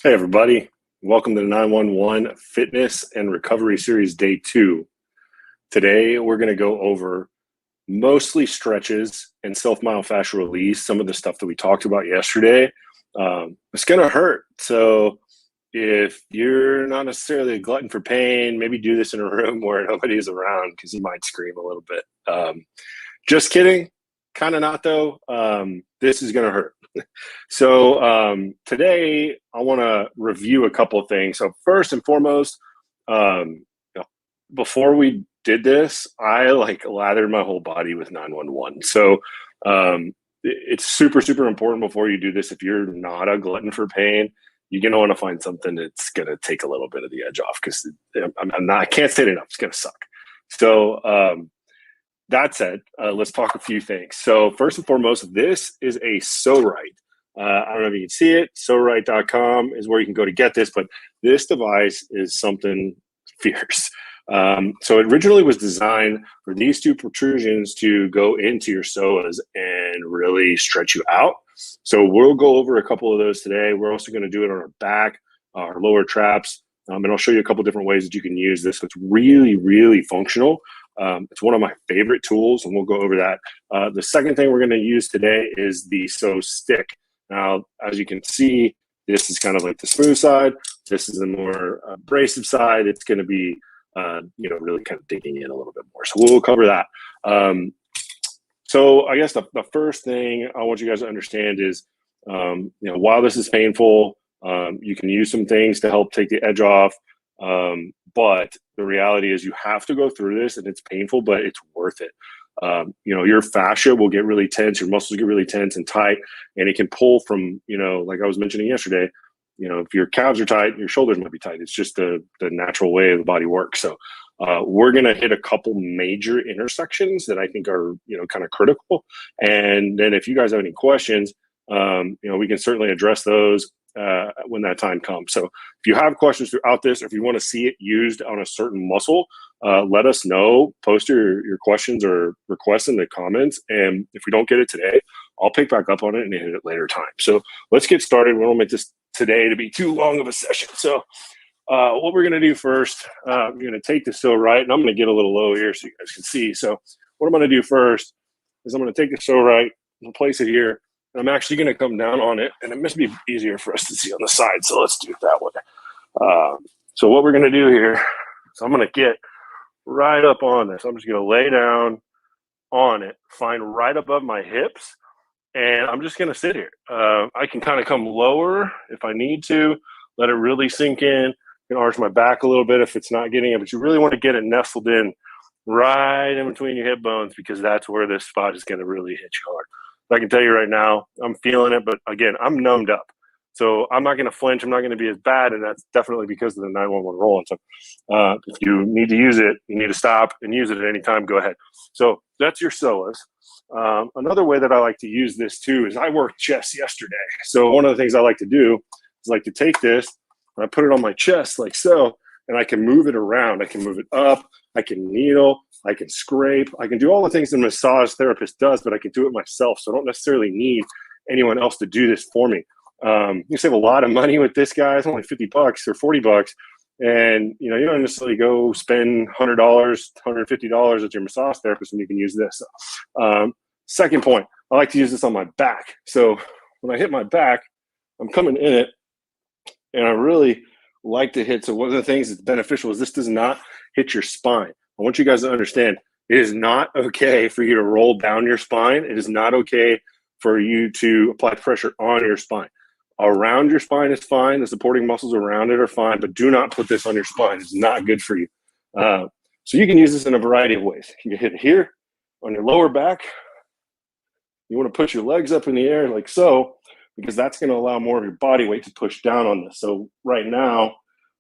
Hey, everybody. Welcome to the 911 Fitness and Recovery Series Day 2. Today, we're going to go over mostly stretches and self-myofascial release, some of the stuff that we talked about yesterday. It's going to hurt. So if you're not necessarily a glutton for pain, maybe do this in a room where nobody's around because you might scream a little bit. Just kidding. Kind of not, though. This is going to hurt. So today I want to review a couple of things. So first and foremost, before we did this, I lathered my whole body with 911. So it's super, super important before you do this. If you're not a glutton for pain, you're going to want to find something that's going to take a little bit of the edge off because I can't say it enough. It's going to suck. So that said, let's talk a few things. So first and foremost, this is a SoRite. I don't know if you can see it. SoRite.com is where you can go to get this, but this device is something fierce. So it originally was designed for these two protrusions to go into your psoas and really stretch you out. So we'll go over a couple of those today. We're also going to do it on our back, our lower traps, and I'll show you a couple different ways that you can use this. It's really, really functional. It's one of my favorite tools, and we'll go over that. The second thing we're going to use today is the SoStick. Now, as you can see, this is kind of like the smooth side. This is the more abrasive side. It's going to be, really kind of digging in a little bit more. So we'll cover that. So I guess the first thing I want you guys to understand is, while this is painful, you can use some things to help take the edge off. But the reality is you have to go through this, and it's painful, but it's worth it. Your fascia will get really tense, your muscles get really tense and tight, and it can pull from, like I was mentioning yesterday, if your calves are tight, your shoulders might be tight. It's just the natural way the body works. So we're going to hit a couple major intersections that I think are, kind of critical. And then if you guys have any questions, we can certainly address those when that time comes. So if you have questions throughout this, or if you want to see it used on a certain muscle, let us know. Post your questions or requests in the comments. And if we don't get it today, I'll pick back up on it and hit it later time. So let's get started. We won't make this today to be too long of a session. So what we're going to do first, we're going to take the SoRite, and I'm going to get a little low here so you guys can see. So what I'm going to do first is I'm going to take the SoRite and place it here. I'm actually going to come down on it, and it must be easier for us to see on the side, so let's do it that way. So what we're going to do here is I'm going to get right up on this. I'm just going to lay down on it, find right above my hips, and I'm just going to sit here. I can kind of come lower if I need to, let it really sink in. I can arch my back a little bit if it's not getting it, but you really want to get it nestled in right in between your hip bones, because that's where this spot is going to really hit you hard. I can tell you right now, I'm feeling it, but again, I'm numbed up. So I'm not going to flinch. I'm not going to be as bad, and that's definitely because of the 911 roll. And so if you need to use it, you need to stop and use it at any time, go ahead. So that's your psoas. Another way that I like to use this too is I worked chest yesterday. So one of the things I like to do is like to take this, and I put it on my chest like so, and I can move it around. I can move it up. I can needle. I can scrape. I can do all the things the massage therapist does, but I can do it myself. So I don't necessarily need anyone else to do this for me. You save a lot of money with this, guy. It's only $50 or $40. And, you don't necessarily go spend $100, $150 at your massage therapist when you can use this. Second point, I like to use this on my back. So when I hit my back, I'm coming in it, and I really like to hit. So one of the things that's beneficial is this does not hit your spine. I want you guys to understand, it is not okay for you to roll down your spine. It is not okay for you to apply pressure on your spine. Around your spine is fine. The supporting muscles around it are fine, but do not put this on your spine. It's not good for you. So you can use this in a variety of ways. You can hit it here on your lower back. You want to put your legs up in the air like so, because that's going to allow more of your body weight to push down on this. So right now,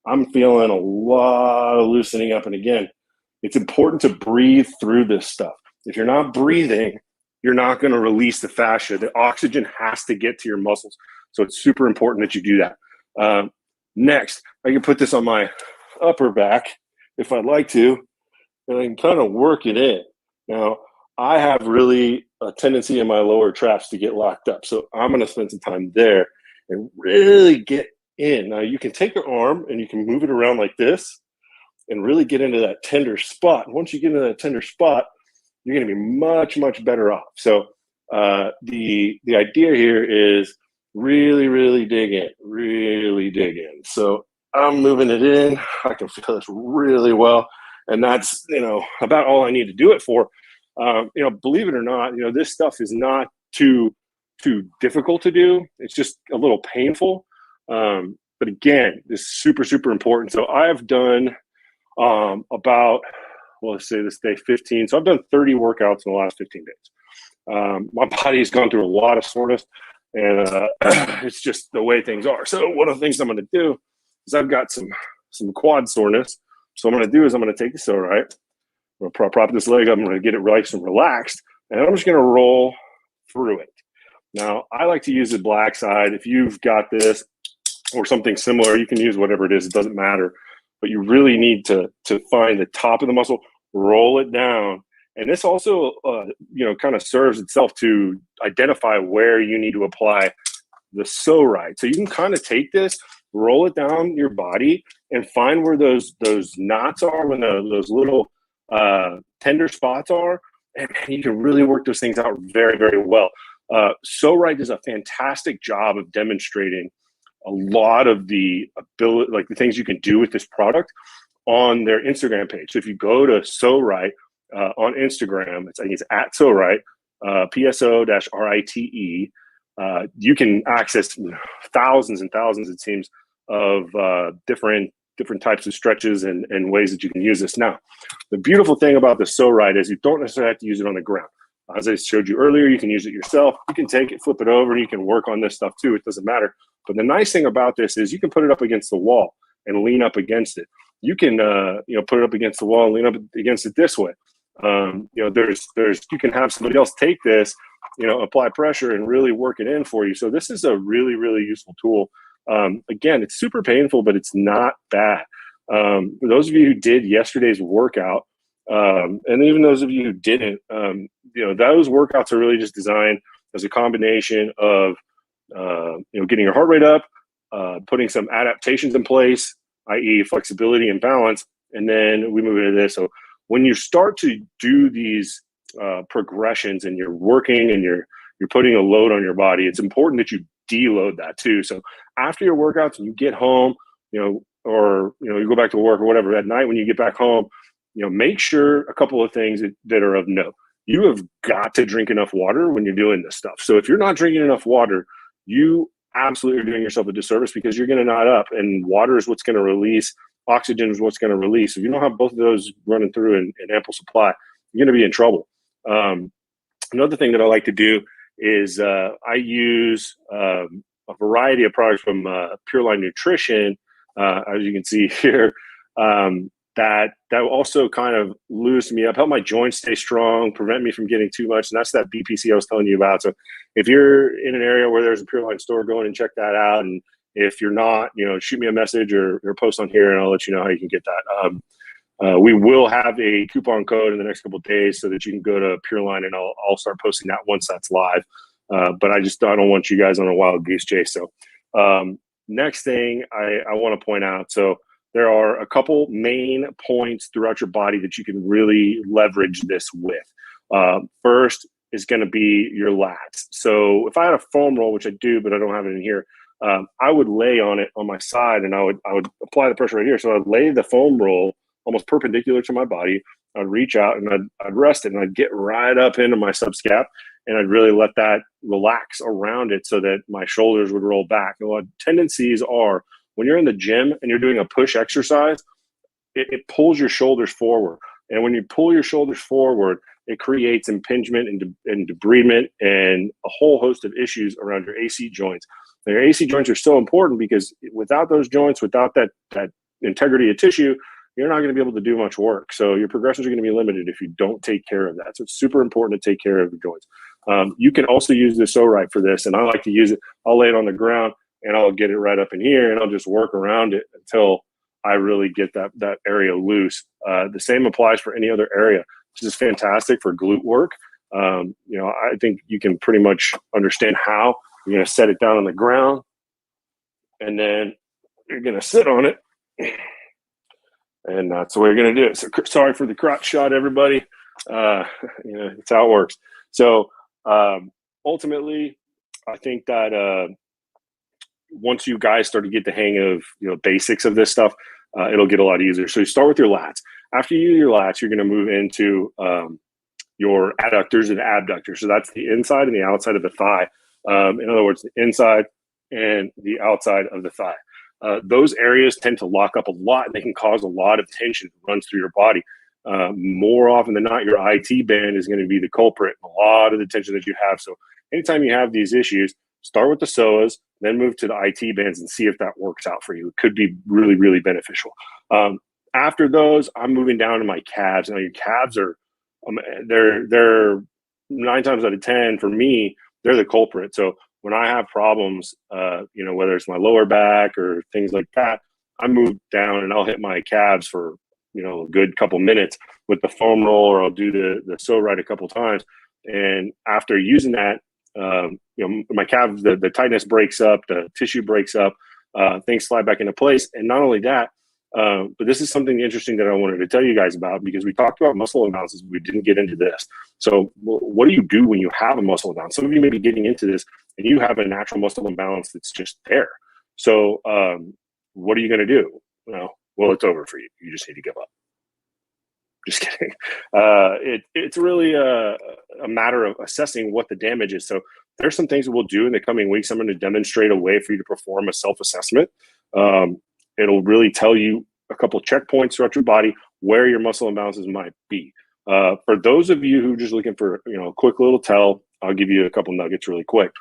I'm feeling a lot of loosening up. And again, it's important to breathe through this stuff. If you're not breathing, you're not going to release the fascia. The oxygen has to get to your muscles. So it's super important that you do that. Next, I can put this on my upper back if I'd like to, and I can kind of work it in. Now, I have really a tendency in my lower traps to get locked up. So I'm going to spend some time there and really get in. Now you can take your arm and you can move it around like this and really get into that tender spot. Once you get into that tender spot, you're going to be much, much better off. So the idea here is really dig in, really dig in. So I'm moving it in. I can feel this really well. And that's, about all I need to do it for. Believe it or not, this stuff is not too difficult to do. It's just a little painful. But again, this is super, super important. So I've done about, let's say this day 15. So I've done 30 workouts in the last 15 days. My body's gone through a lot of soreness, and it's just the way things are. So one of the things I'm going to do is I've got some quad soreness. So what I'm going to do is I'm going to take the SoRite, I'm going to prop this leg up, I'm going to get it nice and relaxed, and I'm just going to roll through it. Now, I like to use the black side. If you've got this or something similar, you can use whatever it is. It doesn't matter. But you really need to find the top of the muscle, roll it down. And this also, kind of serves itself to identify where you need to apply the SoRite. So you can kind of take this, roll it down your body, and find where those knots are, when those little tender spots are, and you can really work those things out very, very well. SoRite does a fantastic job of demonstrating a lot of the ability, like the things you can do with this product on their Instagram page. So if you go to SoRite on Instagram, I think it's at SoRite, PSO-RITE, you can access thousands and thousands, it seems, of different types of stretches and ways that you can use this. Now, the beautiful thing about the SoRite is you don't necessarily have to use it on the ground. As I showed you earlier, you can use it yourself. You can take it, flip it over, and you can work on this stuff too. It doesn't matter. But the nice thing about this is you can put it up against the wall and lean up against it. You can, put it up against the wall and lean up against it this way. You can have somebody else take this, apply pressure and really work it in for you. So this is a really, really useful tool. Again, it's super painful, but it's not bad. For those of you who did yesterday's workout, and even those of you who didn't, those workouts are really just designed as a combination of, getting your heart rate up, putting some adaptations in place, i.e. flexibility and balance, and then we move into this. So when you start to do these progressions and you're working and you're putting a load on your body, it's important that you deload that too. So after your workouts and you get home, or you go back to work or whatever, at night when you get back home, make sure a couple of things that are of note. You have got to drink enough water when you're doing this stuff. So if you're not drinking enough water, you absolutely are doing yourself a disservice, because you're going to knot up, and water is what's going to release. Oxygen is what's going to release. If you don't have both of those running through in ample supply, you're going to be in trouble. Another thing that I like to do is I use a variety of products from Pure Line Nutrition, as you can see here, that also kind of loose me up, help my joints stay strong, prevent me from getting too much. And that's that BPC I was telling you about. So if you're in an area where there's a Pure Line store, go in and check that out. And if you're not, shoot me a message or post on here, and I'll let you know how you can get that. We will have a coupon code in the next couple of days so that you can go to Pure Line, and I'll start posting that once that's live. But I don't want you guys on a wild goose chase. So next thing I want to point out, so there are a couple main points throughout your body that you can really leverage this with. First is going to be your lats. So if I had a foam roll, which I do, but I don't have it in here, I would lay on it on my side, and I would apply the pressure right here. So I'd lay the foam roll almost perpendicular to my body. I'd reach out and I'd rest it, and I'd get right up into my subscap, and I'd really let that relax around it so that my shoulders would roll back. And what tendencies are, when you're in the gym and you're doing a push exercise, it pulls your shoulders forward. And when you pull your shoulders forward, it creates impingement and debridement and a whole host of issues around your AC joints. And your AC joints are so important, because without those joints, without that integrity of tissue, you're not going to be able to do much work. So your progressions are going to be limited if you don't take care of that. So it's super important to take care of your joints. You can also use the SoRite for this, and I like to use it. I'll lay it on the ground, and I'll get it right up in here, and I'll just work around it until I really get that area loose. The same applies for any other area. This is fantastic for glute work. I think you can pretty much understand how. You're going to set it down on the ground, and then you're going to sit on it. And that's the way you're going to do it. So sorry for the crotch shot, everybody. It's how it works. So ultimately, I think that once you guys start to get the hang of basics of this stuff, it'll get a lot easier. So you start with your lats. After you do your lats, you're going to move into your adductors and abductors. So that's the inside and the outside of the thigh. In other words, the inside and the outside of the thigh. Those areas tend to lock up a lot. They can cause a lot of tension that runs through your body. More often than not, your IT band is going to be the culprit. A lot of the tension that you have. So anytime you have these issues, start with the psoas, then move to the IT bands and see if that works out for you. It could be really, really beneficial. After those, I'm moving down to my calves. Now your calves are, they're 9 times out of 10 for me, they're the culprit. So when I have problems, whether it's my lower back or things like that, I move down and I'll hit my calves for a good couple minutes with the foam roll, or I'll do the Pso-Ride a couple times. And after using that, my calves, the tightness breaks up, the tissue breaks up, things slide back into place. And not only that, but this is something interesting that I wanted to tell you guys about, because we talked about muscle imbalances. We didn't get into this. So what do you do when you have a muscle imbalance? Some of you may be getting into this and you have a natural muscle imbalance that's just there. So what are you going to do? Well, it's over for you. You just need to give up. Just kidding. It's really a matter of assessing what the damage is. So there's some things that we'll do in the coming weeks. I'm going to demonstrate a way for you to perform a self-assessment. It'll really tell you a couple checkpoints throughout your body where your muscle imbalances might be. For those of you who are just looking for a quick little tell, I'll give you a couple nuggets really quick.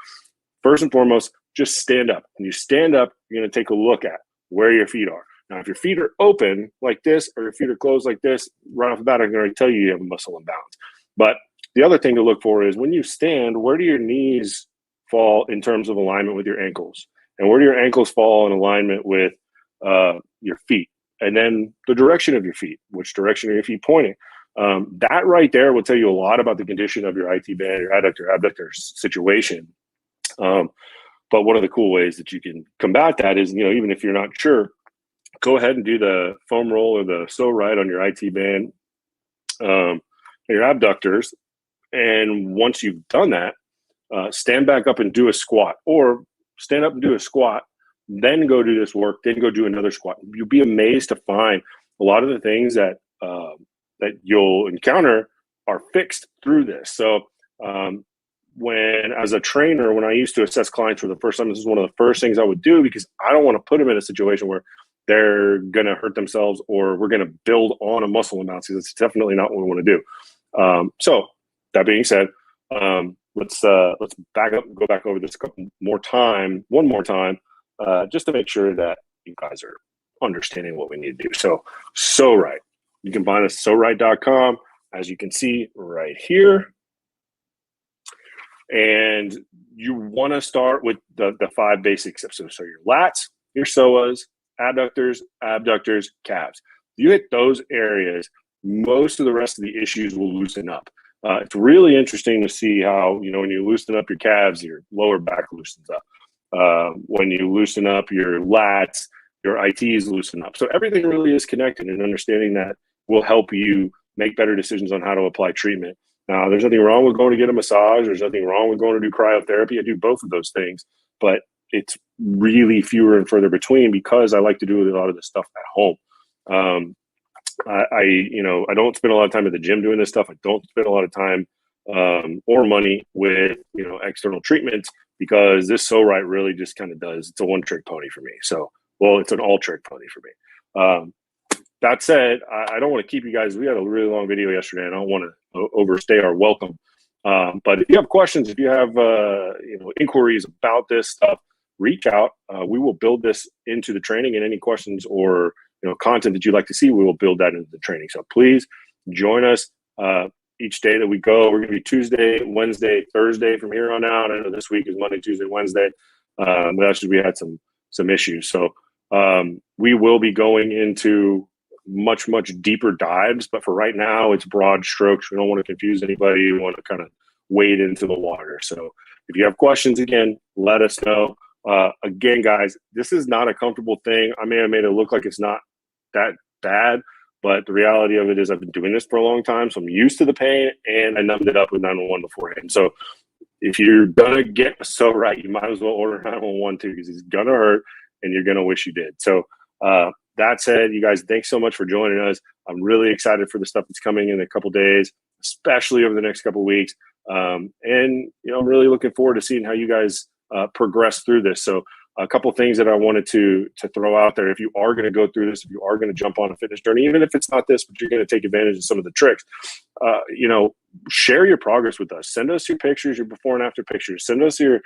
First and foremost, just stand up. When you stand up, you're going to take a look at where your feet are. Now, if your feet are open like this or your feet are closed like this, right off the bat, I can already tell you have a muscle imbalance. But the other thing to look for is when you stand, where do your knees fall in terms of alignment with your ankles? And where do your ankles fall in alignment with your feet? And then the direction of your feet, which direction are your feet pointing? That right there will tell you a lot about the condition of your IT band, your adductor, abductor situation. But one of the cool ways that you can combat that is, even if you're not sure, go ahead and do the foam roll or the Pso-Ride on your IT band, your abductors. And once you've done that, stand back up and do a squat, or stand up and do a squat, then go do this work, then go do another squat. You'll be amazed to find a lot of the things that that you'll encounter are fixed through this. So as a trainer, when I used to assess clients for the first time, this is one of the first things I would do, because I don't want to put them in a situation where they're going to hurt themselves or we're going to build on a muscle imbalance. That's definitely not what we want to do. So that being said, let's back up and go back over this one more time, just to make sure that you guys are understanding what we need to do. So Pso-Ride, you can find us at psoride.com, as you can see right here. And you want to start with the 5 basic steps. So your lats, your psoas, adductors, abductors, calves. You hit those areas, most of the rest of the issues will loosen up. It's really interesting to see how, when you loosen up your calves, your lower back loosens up. When you loosen up your lats, your ITs loosen up. So everything really is connected, and understanding that will help you make better decisions on how to apply treatment. Now, there's nothing wrong with going to get a massage. There's nothing wrong with going to do cryotherapy. I do both of those things, but it's really fewer and further between, because I like to do a lot of this stuff at home. I don't spend a lot of time at the gym doing this stuff. I don't spend a lot of time or money with external treatments, because this Pso-Ride really just kind of does. It's a one-trick pony for me. So, well, it's an all-trick pony for me. That said, I don't want to keep you guys. We had a really long video yesterday, and I don't want to overstay our welcome. But if you have questions, if you have inquiries about this stuff, reach out. We will build this into the training, and any questions or content that you'd like to see, we will build that into the training. So please join us each day that we go. We're going to be Tuesday, Wednesday, Thursday from here on out. I know this week is Monday, Tuesday, Wednesday. But actually, we had some issues. So we will be going into much deeper dives, but for right now, it's broad strokes. We don't want to confuse anybody. We want to kind of wade into the water. So if you have questions, again, let us know. Again, guys, this is not a comfortable thing. I may have made it look like it's not that bad, but the reality of it is I've been doing this for a long time, so I'm used to the pain, and I numbed it up with 911 beforehand. So if you're gonna get so right, you might as well order 911 too, because it's gonna hurt and you're gonna wish you did. So that said, you guys, thanks so much for joining us. I'm really excited for the stuff that's coming in a couple days, especially over the next couple weeks. And I'm really looking forward to seeing how you guys progress through this. So a couple things that I wanted to throw out there. If you are going to go through this, if you are going to jump on a fitness journey, even if it's not this, but you're going to take advantage of some of the tricks, share your progress with us. Send us your pictures, your before and after pictures. Send us your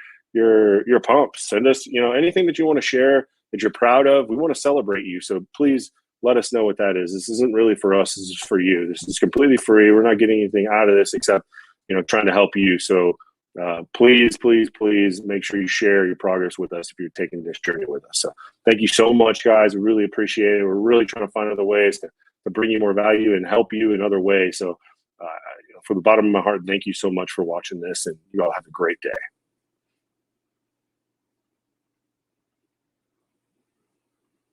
pumps. Send us, anything that you want to share that you're proud of. We want to celebrate you. So please let us know what that is. This isn't really for us. This is for you. This is completely free. We're not getting anything out of this except, trying to help you. So please make sure you share your progress with us if you're taking this journey with us. So thank you so much, guys. We really appreciate it. We're really trying to find other ways to bring you more value and help you in other ways. So from the bottom of my heart, thank you so much for watching this, and you all have a great day.